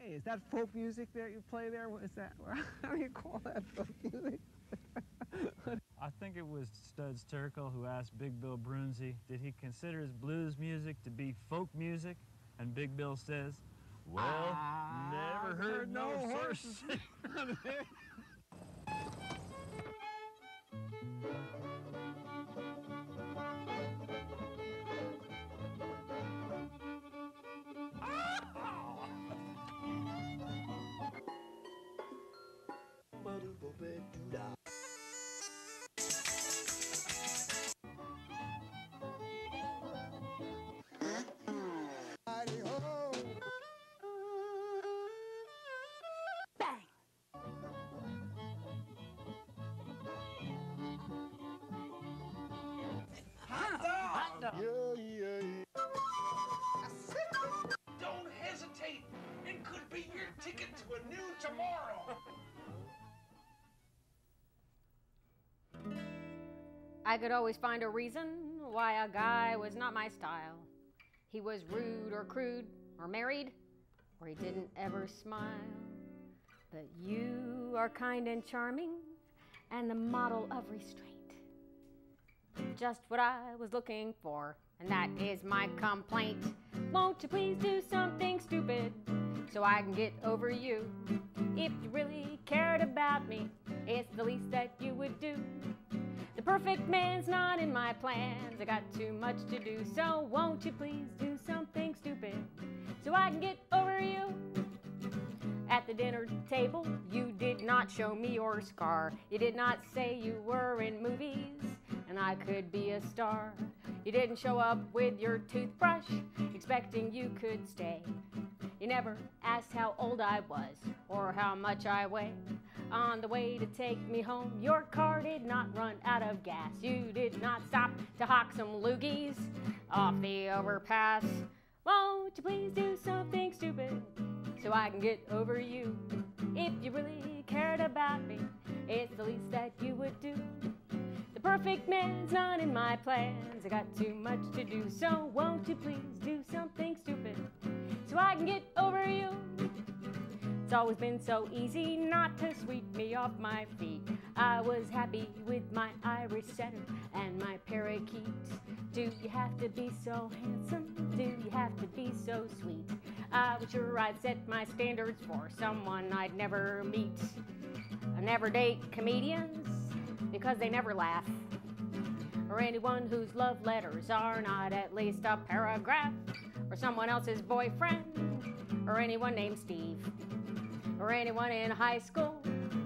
Hey, is that folk music that you play there? What is that? How do you call that folk music? I think it was Studs Terkel who asked Big Bill Brunzi, did he consider his blues music to be folk music? And Big Bill says, well, never heard no horse. Don't hesitate. It could be your ticket to a new tomorrow. I could always find a reason why a guy was not my style. He was rude or crude or married, or he didn't ever smile. But you are kind and charming and the model of restraint. Just what I was looking for, and that is my complaint. Won't you please do something stupid so I can get over you? If you really cared about me, it's the least that you would do. The perfect man's not in my plans. I got too much to do, so won't you please do something stupid so I can get over you? At the dinner table, you did not show me your scar. You did not say you were in movies and I could be a star. You didn't show up with your toothbrush expecting you could stay. You never asked how old I was or how much I weigh. On the way to take me home, your car did not run out of gas. You did not stop to hawk some loogies off the overpass. Won't you please do something stupid so I can get over you? If you really cared about me, it's the least that you would do. The perfect man's not in my plans. I got too much to do, so won't you please do something stupid so I can get over you? It's always been so easy not to sweep me off my feet. I was happy with my Irish setter and my parakeet. Do you have to be so handsome? Do you have to be so sweet? I was sure I'd set my standards for someone I'd never meet. I never date comedians because they never laugh, or anyone whose love letters are not at least a paragraph, or someone else's boyfriend, or anyone named Steve, or anyone in high school,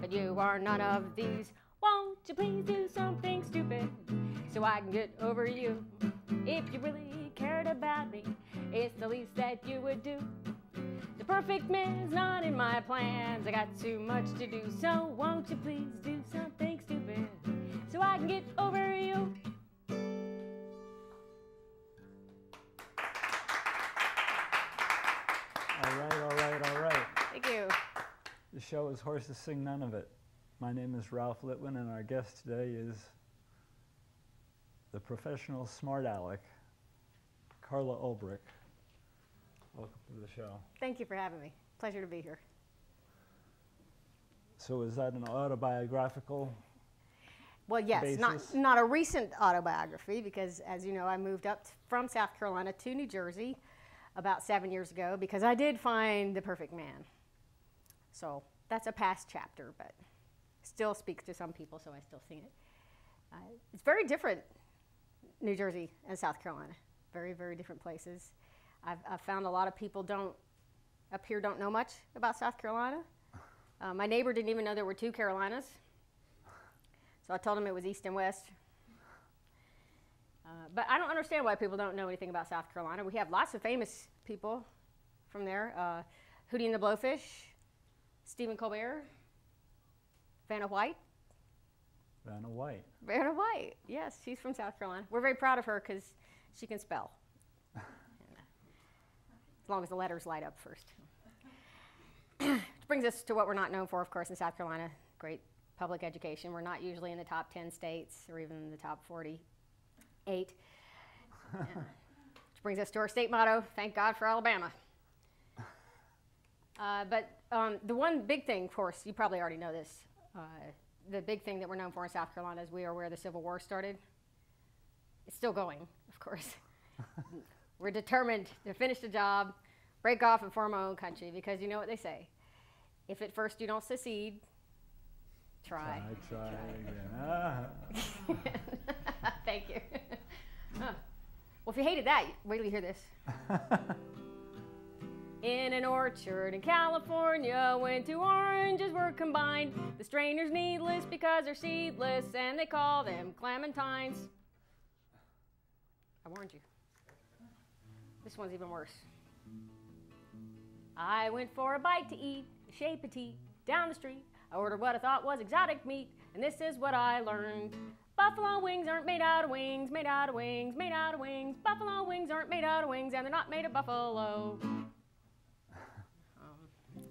but you are none of these. Won't you please do something stupid so I can get over you? If you really cared about me, it's the least that you would do. The perfect man's not in my plans. I got too much to do, so won't you please do something stupid so I can get over you? All right. Thank you. The show is Horses Sing None of It. My name is Ralph Litwin, and our guest today is the professional smart aleck, Carla Ulbrich. Welcome to the show. Thank you for having me. Pleasure to be here. So is that an autobiographical Well, yes, basis? not a recent autobiography, because as you know, I moved up from South Carolina to New Jersey about 7 years ago because I did find the perfect man. So that's a past chapter, but still speaks to some people, so I still sing it. It's very different, New Jersey and South Carolina. Very, very different places. I've found a lot of people up here don't know much about South Carolina. My neighbor didn't even know there were two Carolinas. So I told him it was East and West. But I don't understand why people don't know anything about South Carolina. We have lots of famous people from there. Hootie and the Blowfish, Stephen Colbert, Vanna White. Vanna White. Vanna White, yes, she's from South Carolina. We're very proud of her because she can spell. As long as the letters light up first. Which brings us to what we're not known for, of course, in South Carolina. Great public education. We're not usually in the top 10 states or even in the top 48. Which brings us to our state motto, thank God for Alabama. But the one big thing, of course, you probably already know this, the big thing that we're known for in South Carolina is we are where the Civil War started. It's still going, of course. We're determined to finish the job, break off and form our own country, because you know what they say. If at first you don't succeed, try again. Thank you. Well, if you hated that, wait till you hear this. In an orchard in California, when 2 oranges were combined, the strainer's needless because they're seedless, and they call them clementines. I warned you. This one's even worse. I went for a bite to eat, a chez petit, down the street. I ordered what I thought was exotic meat, and this is what I learned. Buffalo wings aren't made out of wings, made out of wings, made out of wings. Buffalo wings aren't made out of wings, and they're not made of buffalo.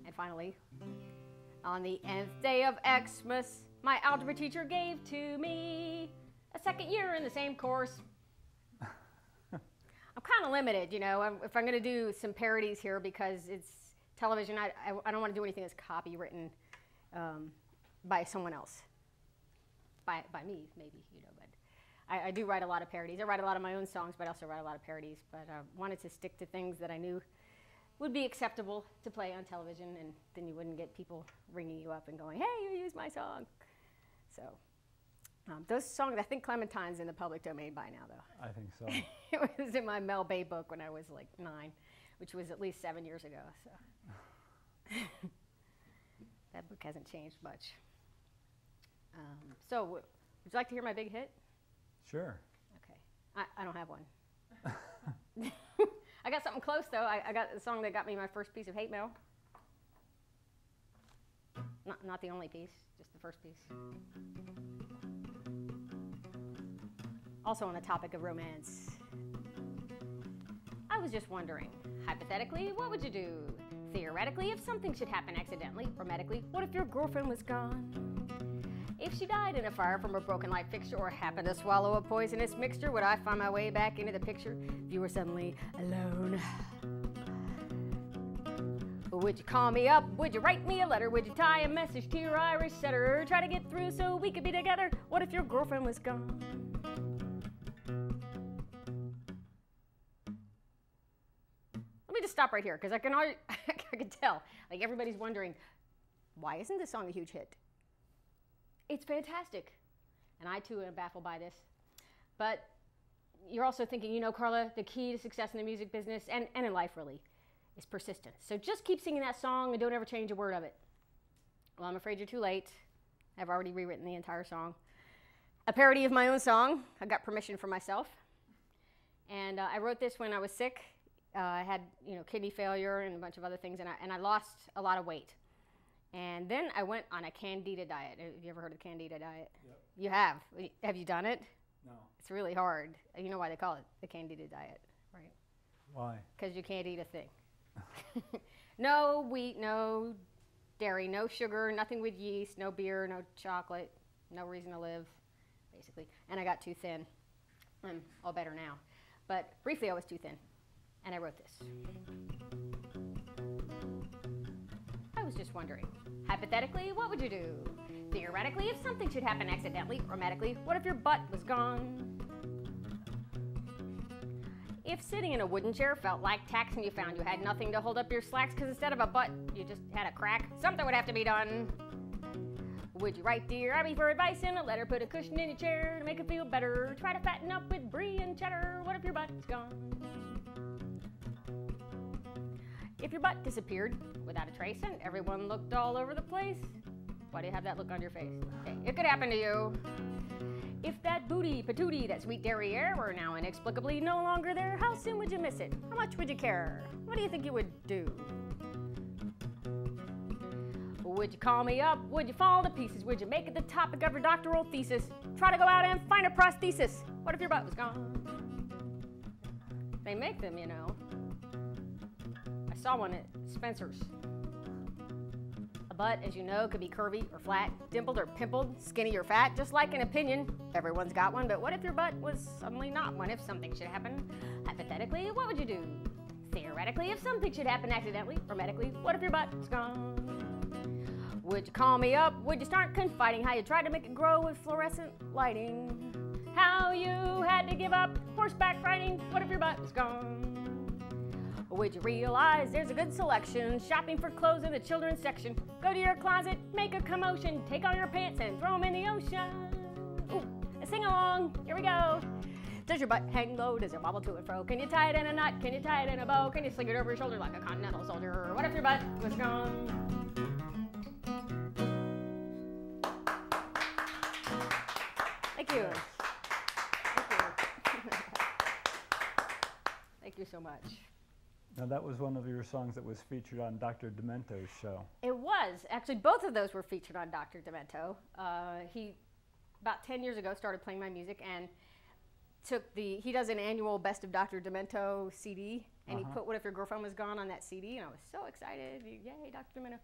And finally, on the nth day of Xmas, my algebra teacher gave to me a second year in the same course. I'm kind of limited, you know, if I'm going to do some parodies here because it's television. I don't want to do anything that's copywritten by someone else. By me, maybe, you know, but I do write a lot of parodies. I write a lot of my own songs, but I also write a lot of parodies. But I wanted to stick to things that I knew would be acceptable to play on television, and then you wouldn't get people ringing you up and going, hey, you used my song. So those songs, I think Clementine's in the public domain by now, though. I think so. It was in my Mel Bay book when I was like 9, which was at least 7 years ago. So that book hasn't changed much. So would you like to hear my big hit? Sure. Okay. I don't have one. I got something close, though. I got the song that got me my first piece of hate mail. Not the only piece, just the first piece. Also on the topic of romance. I was just wondering, hypothetically, what would you do? Theoretically, if something should happen accidentally, or medically, what if your girlfriend was gone? If she died in a fire from a broken light fixture or happened to swallow a poisonous mixture, would I find my way back into the picture if you were suddenly alone? Would you call me up? Would you write me a letter? Would you tie a message to your Irish setter? Try to get through so we could be together? What if your girlfriend was gone? Let me just stop right here, because I can tell, like, everybody's wondering, why isn't this song a huge hit? It's fantastic. And I, too, am baffled by this. But you're also thinking, you know, Carla, the key to success in the music business, and in life, really, is persistence. So just keep singing that song and don't ever change a word of it. Well, I'm afraid you're too late. I've already rewritten the entire song. A parody of my own song. I got permission from myself. And I wrote this when I was sick. I had, you know, kidney failure and a bunch of other things, and I lost a lot of weight. And then I went on a Candida diet. Have you ever heard of the Candida diet? Yep. You have? Have you done it? No. It's really hard. You know why they call it the Candida diet, right? Why? Because you can't eat a thing. No wheat, no dairy, no sugar, nothing with yeast, no beer, no chocolate, no reason to live, basically. And I got too thin. I'm all better now. But briefly, I was too thin. And I wrote this. I was just wondering, hypothetically, what would you do? Theoretically, if something should happen accidentally or medically, what if your butt was gone? If sitting in a wooden chair felt like tax and you found you had nothing to hold up your slacks because instead of a butt, you just had a crack, something would have to be done. Would you write Dear Abby for advice in a letter? Put a cushion in your chair to make it feel better. Try to fatten up with brie and cheddar. What if your butt's gone? If your butt disappeared without a trace and everyone looked all over the place, why do you have that look on your face? Okay, it could happen to you. If that booty patootie, that sweet derriere, were now inexplicably no longer there, how soon would you miss it? How much would you care? What do you think you would do? Would you call me up? Would you fall to pieces? Would you make it the topic of your doctoral thesis? Try to go out and find a prosthesis. What if your butt was gone? They make them, you know. I saw one at Spencer's. A butt, as you know, could be curvy or flat, dimpled or pimpled, skinny or fat, just like an opinion. Everyone's got one, but what if your butt was suddenly not one? If something should happen, hypothetically, what would you do? Theoretically, if something should happen accidentally or medically, what if your butt's gone? Would you call me up? Would you start confiding how you tried to make it grow with fluorescent lighting? How you had to give up horseback riding? What if your butt's gone? Would you realize there's a good selection shopping for clothes in the children's section? Go to your closet, make a commotion, take all your pants and throw them in the ocean. Ooh, sing along, here we go. Does your butt hang low? Does it wobble to and fro? Can you tie it in a knot? Can you tie it in a bow? Can you sling it over your shoulder like a continental soldier? What if your butt was gone? Thank you. Thank you. Thank you so much. Now that was one of your songs that was featured on Dr. Demento's show. It was. Actually, both of those were featured on Dr. Demento. He, about 10 years ago, started playing my music and he does an annual Best of Dr. Demento CD, and he put What If Your Girlfriend Was Gone on that CD, and I was so excited. Yay, Dr. Demento.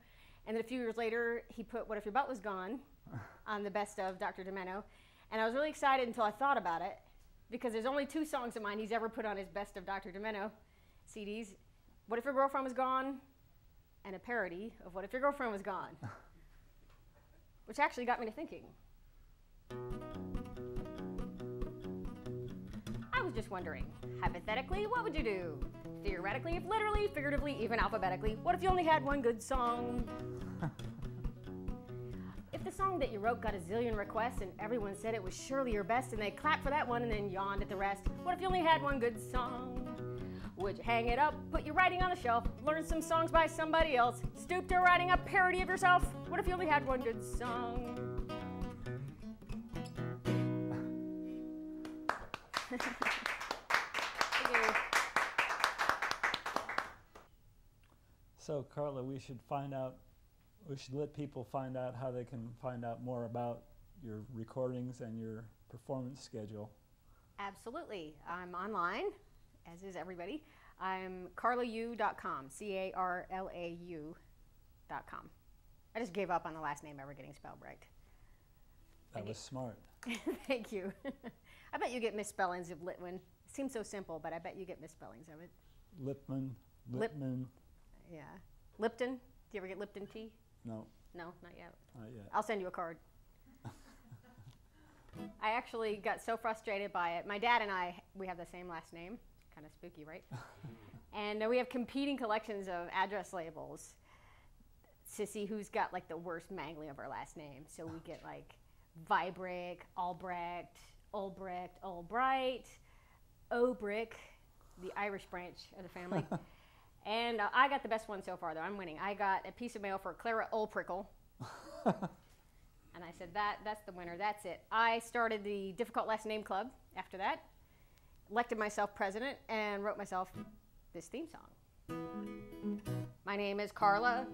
And then a few years later, he put What If Your Butt Was Gone on the Best of Dr. Demento. And I was really excited until I thought about it, because there's only 2 songs of mine he's ever put on his Best of Dr. Demento CDs. What If Your Girlfriend Was Gone, and a parody of What If Your Girlfriend Was Gone, which actually got me to thinking. I was just wondering, hypothetically, what would you do? Theoretically, if literally, figuratively, even alphabetically, what if you only had one good song? If the song that you wrote got a zillion requests and everyone said it was surely your best and they clapped for that one and then yawned at the rest, what if you only had one good song? Would you hang it up, put your writing on the shelf, learn some songs by somebody else, stoop to writing a parody of yourself? What if you only had one good song? Thank you. So Carla, we should let people find out how they can find out more about your recordings and your performance schedule. Absolutely. I'm online, as is everybody. I'm carlau.com, CARLAU.com. I just gave up on the last name ever getting spelled right. That was smart. Thank you. I bet you get misspellings of Litwin. It seems so simple, but I bet you get misspellings of it. Lipman. Yeah. Lipton? Do you ever get Lipton tea? No. No, not yet. Not yet. I'll send you a card. I actually got so frustrated by it. My dad and I, we have the same last name. Kind of spooky, right? And we have competing collections of address labels to see who's got like the worst mangling of our last name. So we get like Vibrick, Ulbrich, Ulbright, Ulbrich, the Irish branch of the family. And I got the best one so far, though. I'm winning. I got a piece of mail for Clara Ulprickle. And I said, that's the winner. That's it. I started the Difficult Last Name Club after that, elected myself president, and wrote myself this theme song. My name is Carla.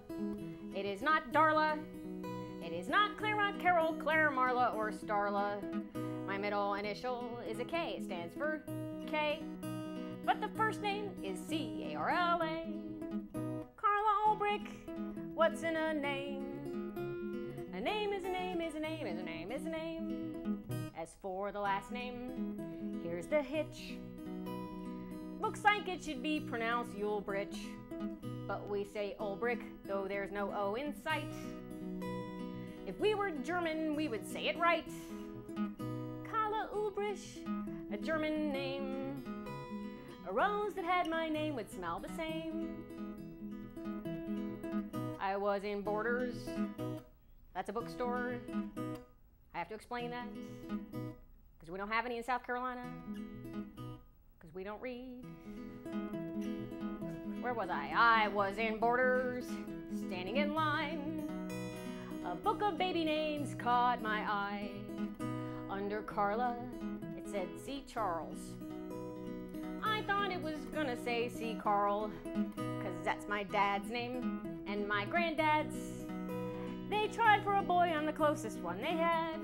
It is not Darla. It is not Clara, Carol, Claire, Marla, or Starla. My middle initial is a K. It stands for K. But the first name is C-A-R-L-A. Carla Ulbrich, what's in a name? A name is a name is a name is a name is a name. As for the last name, here's the hitch. Looks like it should be pronounced Ulbrich, but we say Ulbrich, though there's no O in sight. If we were German, we would say it right. Carla Ulbrich, a German name. A rose that had my name would smell the same. I was in Borders. That's a bookstore. I have to explain that because we don't have any in South Carolina because we don't read. Where was I? I was in Borders, standing in line. A book of baby names caught my eye. Under Carla, it said C. Charles. I thought it was gonna say C. Carl, cause that's my dad's name and my granddad's. They tried for a boy on the closest one they had.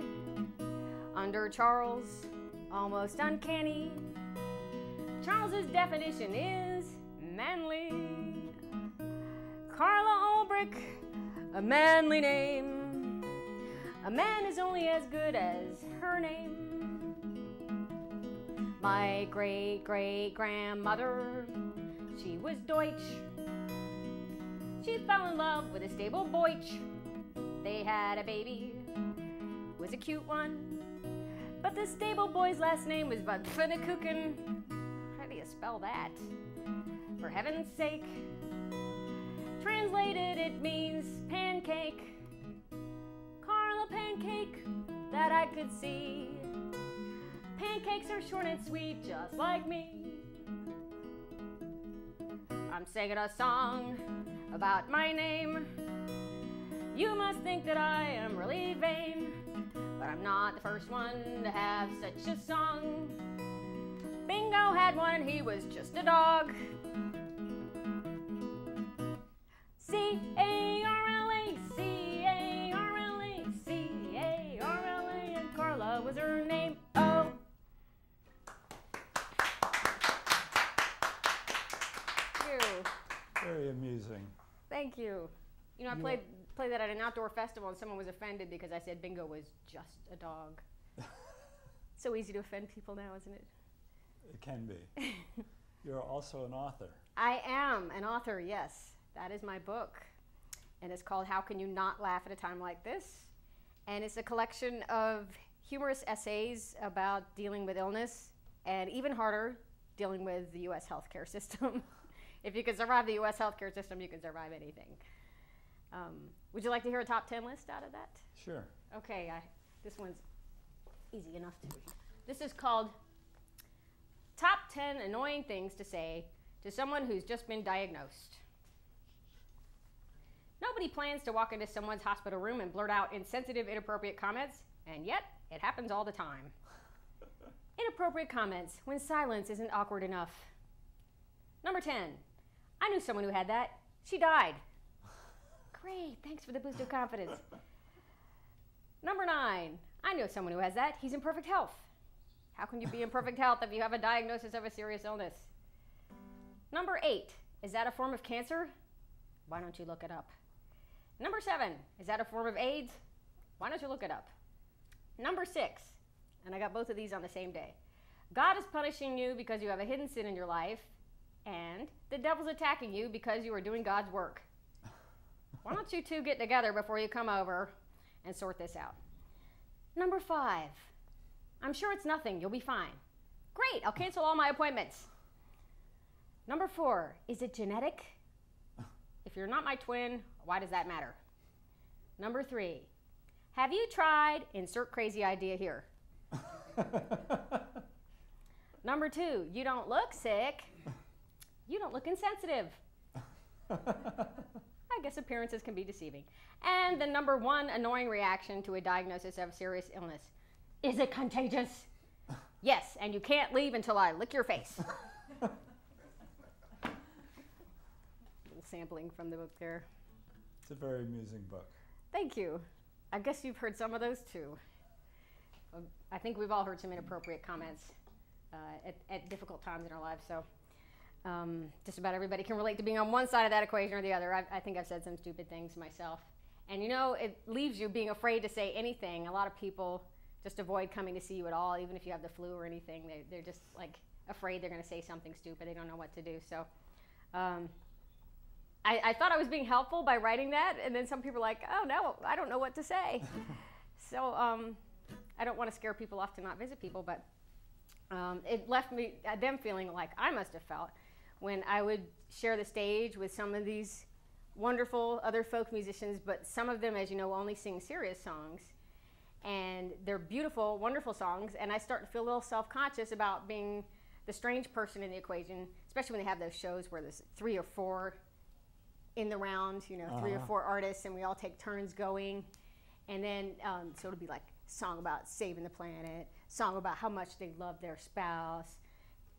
Under Charles, almost uncanny. Charles's definition is manly. Carla Ulbrich, a manly name. A man is only as good as her name. My great-great-grandmother, she was Deutsch. She fell in love with a stable Boych. They had a baby, was a cute one. But the stable boy's last name was Van Pfannekuchen. How do you spell that? For heaven's sake. Translated, it means pancake. Carla pancake that I could see. Pancakes are short and sweet, just like me. I'm singing a song about my name. You must think that I am really vain, but I'm not the first one to have such a song. Bingo had one, he was just a dog. C-A-R-L-A, C-A-R-L-A, C-A-R-L-A, and Carla was her name. Oh. Thank you. Very amusing. Thank you. You know, I played that at an outdoor festival, and someone was offended because I said bingo was just a dog. So easy to offend people now, isn't it? It can be. You're also an author. I am an author, yes. That is my book. And it's called How Can You Not Laugh at a Time Like This? And it's a collection of humorous essays about dealing with illness, and even harder, dealing with the U.S. healthcare system. If you can survive the U.S. healthcare system, you can survive anything. Would you like to hear a top 10 list out of that? Sure. Okay, this one's easy enough to read. This is called Top 10 Annoying Things to Say to Someone Who's Just Been Diagnosed. Nobody plans to walk into someone's hospital room and blurt out insensitive, inappropriate comments, and yet it happens all the time. Inappropriate comments when silence isn't awkward enough. Number 10, I knew someone who had that. She died. Great, thanks for the boost of confidence. Number 9, I know someone who has that. He's in perfect health. How can you be in perfect health if you have a diagnosis of a serious illness? Number 8, is that a form of cancer? Why don't you look it up? Number 7, is that a form of AIDS? Why don't you look it up? Number 6, and I got both of these on the same day. God is punishing you because you have a hidden sin in your life, and the devil's attacking you because you are doing God's work. Why don't you two get together before you come over and sort this out? Number 5, I'm sure it's nothing. You'll be fine. Great, I'll cancel all my appointments. Number 4, is it genetic? If you're not my twin, why does that matter? Number 3, have you tried, insert crazy idea here. Number 2, you don't look sick. You don't look insensitive. I guess appearances can be deceiving. And the number 1 annoying reaction to a diagnosis of serious illness. Is it contagious? Yes, and you can't leave until I lick your face. Little sampling from the book there. It's a very amusing book. Thank you. I guess you've heard some of those too. I think we've all heard some inappropriate comments at difficult times in our lives, so just about everybody can relate to being on one side of that equation or the other. I think I've said some stupid things myself. And you know, it leaves you being afraid to say anything. A lot of people just avoid coming to see you at all, even if you have the flu or anything. They're just like afraid they're going to say something stupid. They don't know what to do. So I thought I was being helpful by writing that, and then some people are like, oh no, I don't know what to say. So I don't want to scare people off to not visit people, but it left them feeling like I must have felt when I would share the stage with some of these wonderful other folk musicians, but some of them, as you know, only sing serious songs. And they're beautiful, wonderful songs, and I start to feel a little self-conscious about being the strange person in the equation, especially when they have those shows where there's 3 or 4 in the round, you know, 3 or 4 artists, and we all take turns going. And then, so it'll be like a song about saving the planet, song about how much they love their spouse,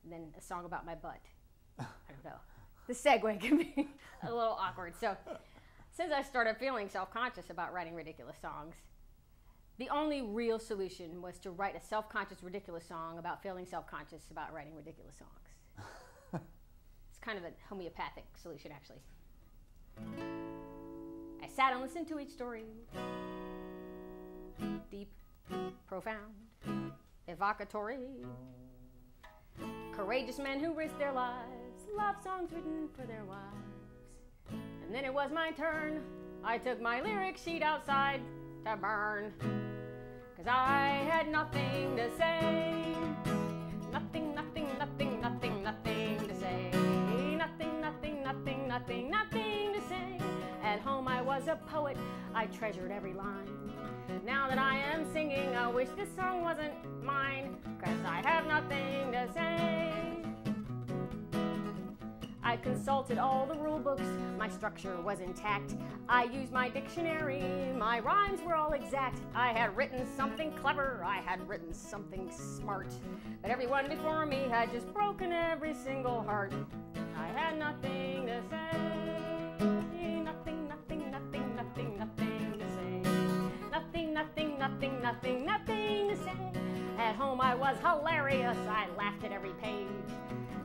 and then a song about my butt. I don't know. The segue can be a little awkward. So since I started feeling self-conscious about writing ridiculous songs, the only real solution was to write a self-conscious, ridiculous song about feeling self-conscious about writing ridiculous songs. It's kind of a homeopathic solution, actually. I sat and listened to each story. Deep, profound, evocatory. Courageous men who risked their lives, love songs written for their wives. And then it was my turn. I took my lyric sheet outside to burn, 'cause I had nothing to say. Nothing, nothing, nothing, nothing, nothing to say. Nothing, nothing, nothing, nothing, nothing to say. At home I was a poet, I treasured every line. Now that I am singing, I wish this song wasn't mine, 'cause I have nothing to say. I consulted all the rule books, my structure was intact. I used my dictionary, my rhymes were all exact. I had written something clever, I had written something smart. But everyone before me had just broken every single heart. I had nothing to say. Nothing, nothing, nothing, nothing, nothing to say. Nothing, nothing, nothing, nothing, nothing to say. At home I was hilarious, I laughed at every page.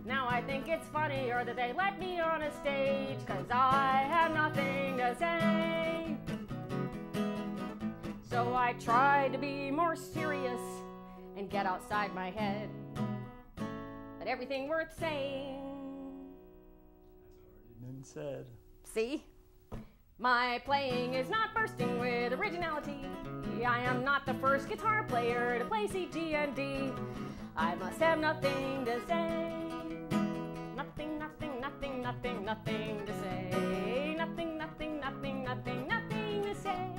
Now I think it's funnier that they let me on a stage, 'cause I have nothing to say. So I tried to be more serious and get outside my head. But everything worth saying That's already been said. See? My playing is not bursting with originality. I am not the first guitar player to play C, G, and D. I must have nothing to say. Nothing, nothing, nothing, nothing, nothing to say. Nothing, nothing, nothing, nothing, nothing to say.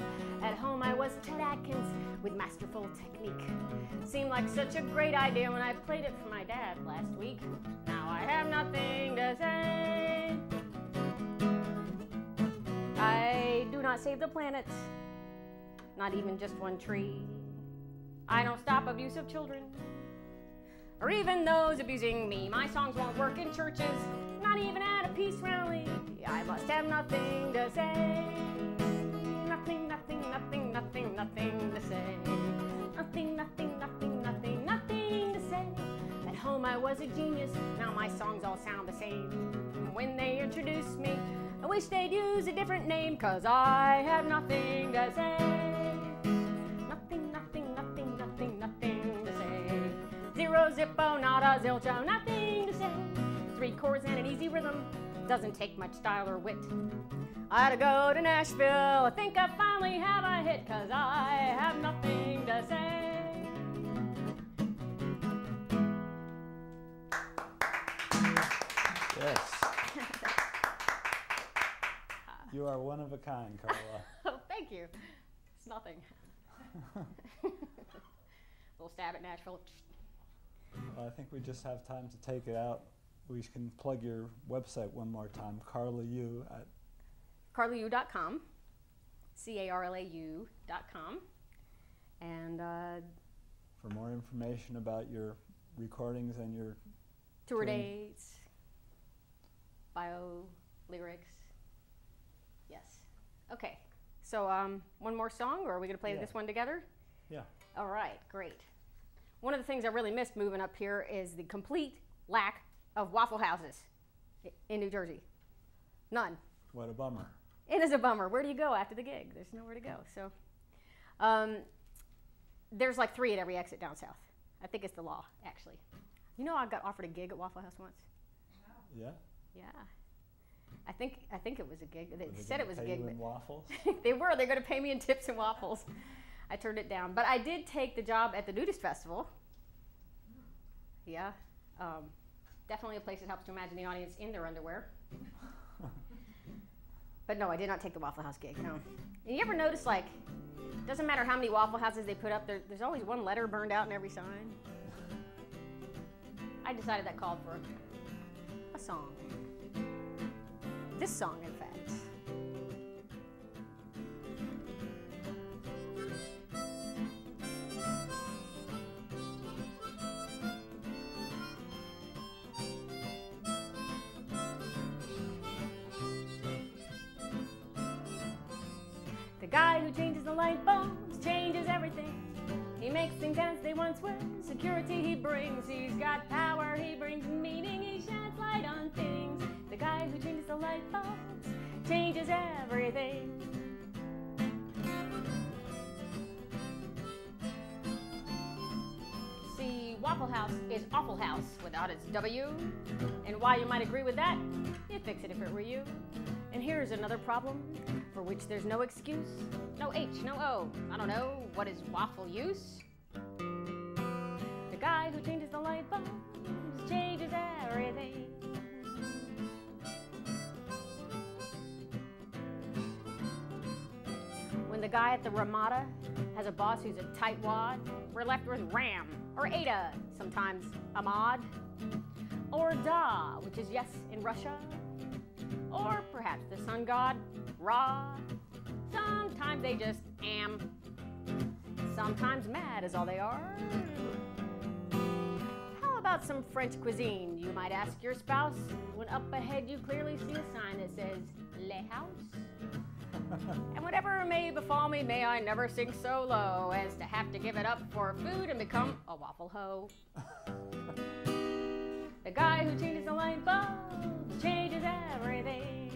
At home I was Chet Atkins with masterful technique. Seemed like such a great idea when I played it for my dad last week. Now I have nothing to say. I do not save the planet, not even just one tree. I don't stop abuse of children, or even those abusing me. My songs won't work in churches, not even at a peace rally. I must have nothing to say. Nothing, nothing, nothing, nothing, nothing to say. Nothing, nothing, nothing, nothing, nothing to say. At home I was a genius, now my songs all sound the same. When they introduce me, I wish they'd use a different name, 'cause I have nothing to say. Nothing, nothing, nothing, nothing, nothing to say. Zero, zippo, nada, zilcho, nothing to say. 3 chords and an easy rhythm, doesn't take much style or wit. I had to go to Nashville, I think I finally have a hit, 'cause I have nothing to say. Yes. You are one of a kind, Carla. Oh, thank you. It's nothing. Little stab at Nashville. Well, I think we just have time to take it out. We can plug your website one more time, Carla U at carlau.com, carlau.com. And for more information about your recordings and your tour touring. dates, bio, lyrics. Yes. Okay. So one more song, or are we going to play this one together? Yeah. All right. Great. One of the things I really missed moving up here is the complete lack of Waffle Houses in New Jersey. None. What a bummer. It is a bummer. Where do you go after the gig? There's nowhere to go. So there's like 3 at every exit down south. I think it's the law, actually. You know, I got offered a gig at Waffle House once. Yeah? Yeah. I think it was a gig. They Were they said it gonna was a pay gig. you But in waffles? They're going to pay me in tips and waffles. I turned it down. But I did take the job at the Nudist Festival. Yeah. Definitely a place that helps to imagine the audience in their underwear. But no, I did not take the Waffle House gig, no. And you ever notice, like, doesn't matter how many Waffle Houses they put up, there's always one letter burned out in every sign. I decided that called for a song. This song, in fact. The guy who changes the light bulbs changes everything. He makes things as they once were. Security he brings. He's got power. He brings meaning. He shines light on things. The guy who changes the light bulbs changes everything. See, Waffle House is Awful House without its W. And why you might agree with that, you'd fix it if it were you. And here's another problem for which there's no excuse. No H, no O. I don't know, what is waffle use? The guy who changes the light bulbs changes everything. When the guy at the Ramada has a boss who's a tightwad, we're left with Ram, or Ada, sometimes Ahmad, or Da, which is yes in Russia, or perhaps the sun god, Ra. Sometimes they just am. Sometimes mad is all they are. How about some French cuisine, you might ask your spouse, when up ahead you clearly see a sign that says, Le House? And whatever may befall me, may I never sink so low as to have to give it up for food and become a waffle hoe. The guy who changes the light bulb changes everything.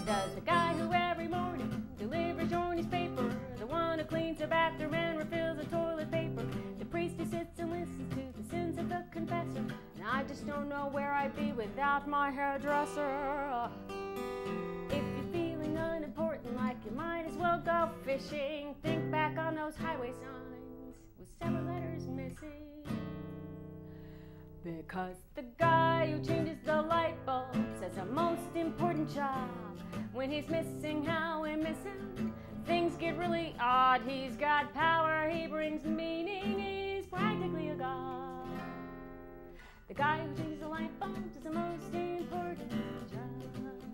Does the guy who every morning delivers your newspaper, the one who cleans the bathroom and refills the toilet paper, the priest who sits and listens to the sins of the confessor, and I just don't know where I'd be without my hairdresser. If you're feeling unimportant, like you might as well go fishing, think back on those highway signs with several letters missing. Because the guy who changes the light bulbs has a most important job. When he's missing how we miss him, things get really odd. He's got power, he brings meaning, he's practically a god. The guy who changes the light bulbs is the most important job.